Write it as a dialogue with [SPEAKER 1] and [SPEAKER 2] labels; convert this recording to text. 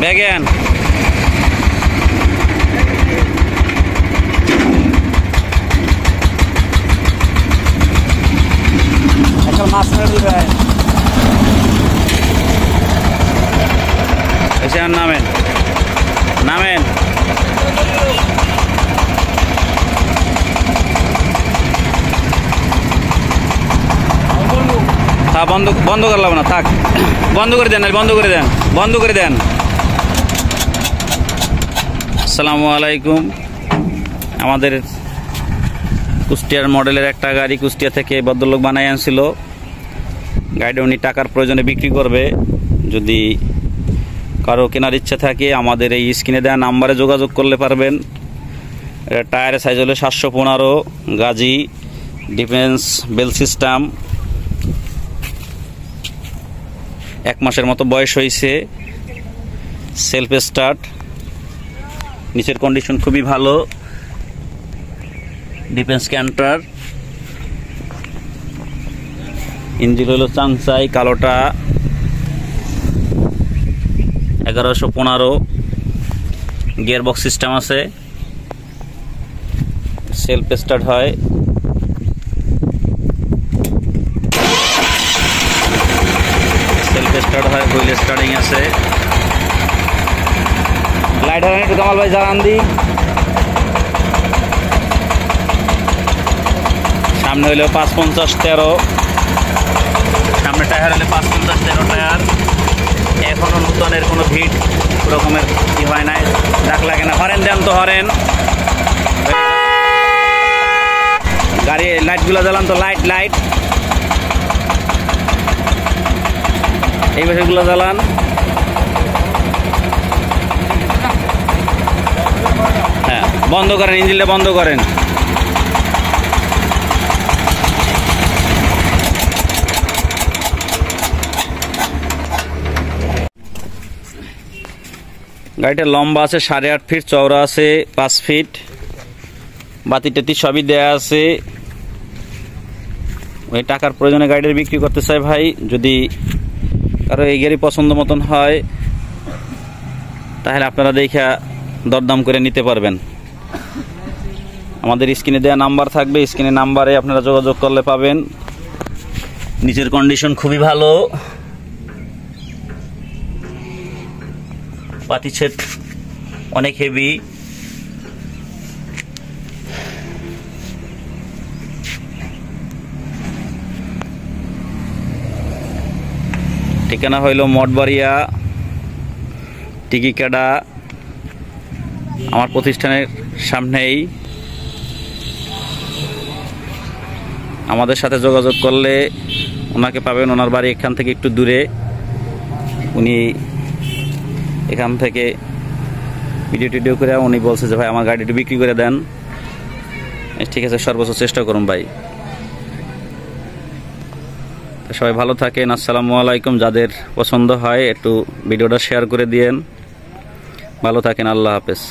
[SPEAKER 1] ব্যাগেন মাছ নামেন নামেন বন্ধ বন্ধ করলাম না থাক বন্ধ করে দেন বন্ধ করে দেন বন্ধ করে দেন। আসসালামু আলাইকুম। আমাদের কুষ্টিয়ার মডেলের একটা গাড়ি কুষ্টিয়া থেকে ভদ্রলোক বানাই আনছিল। গাড়িটা উনি টাকার প্রয়োজনে বিক্রি করবে। যদি কারো কেনার ইচ্ছা থাকে আমাদের এই স্ক্রিনে দেওয়া নাম্বারে যোগাযোগ করলে পারবেন। এটা টায়ারের সাইজ হলো 715, গাজি ডিফেন্স বেল সিস্টেম, 1 মাসের মতো বয়স হয়েছে, সেলফ স্টার্ট, নিচের কন্ডিশন খুবই ভালো, ডিফেন্স ক্যান্টার, ইঞ্জিন হলো চাংসাই কালোটা, 1115, গিয়ারবক্স সিস্টেম আছে, সেলফ স্টার্ট হয়, স্টার্ট হয়, হুইল স্টার্টিং আছে। লাইট হারানি একটু কামাল ভাই জানান দি। সামনে হইলো 550-13, সামনে টায়ার হলে 550-13 টায়ার। এখনো নতুনের কোনো ভিট রকমের কি হয় নাই, ডাক লাগে না। হরেন দেন তো হরেন, গাড়ি লাইটগুলো জ্বালান তো, লাইট লাইট এই বিষয়গুলো জ্বালান। হ্যাঁ বন্ধ করেন, ইঞ্জিনটা বন্ধ করেন। গাড়িটা লম্বা আছে 8.5 ফিট, চওড়া আছে 5 ফিট, বাতি টাতি সবই দেয়া আছে। ওই টাকার প্রয়োজনে গাড়িটা বিক্রি করতে চাই ভাই। যদি কারো এই গাড়ি পছন্দ মতন হয় তাহলে আপনারা দেখা দরদাম করে নিতে পারবেন। আমাদের স্ক্রিনে দেওয়া নাম্বার থাকবে, স্ক্রিনে নাম্বারে আপনারা যোগাযোগ করলে পাবেন। নিচের কন্ডিশন খুবই ভালো, পাতি সেট অনেক হেভি। ঠিকানা হইল মঠবাড়িয়া টিকিকাডা, আমার প্রতিষ্ঠানের সামনেই। আমাদের সাথে যোগাযোগ করলে ওনাকে পাবেন। ওনার বাড়ি এখান থেকে একটু দূরে। উনি এখান থেকে ভিডিও করে উনি বলছে যে ভাই আমার গাড়িটি বিক্রি করে দেন। ঠিক আছে, সর্বোচ্চ চেষ্টা করুন ভাই। সবাই ভালো থাকেন। আসসালামু আলাইকুম। যাদের পছন্দ হয় একটু ভিডিওটা শেয়ার করে দিয়েন। ভালো থাকেন, আল্লাহ হাফেজ।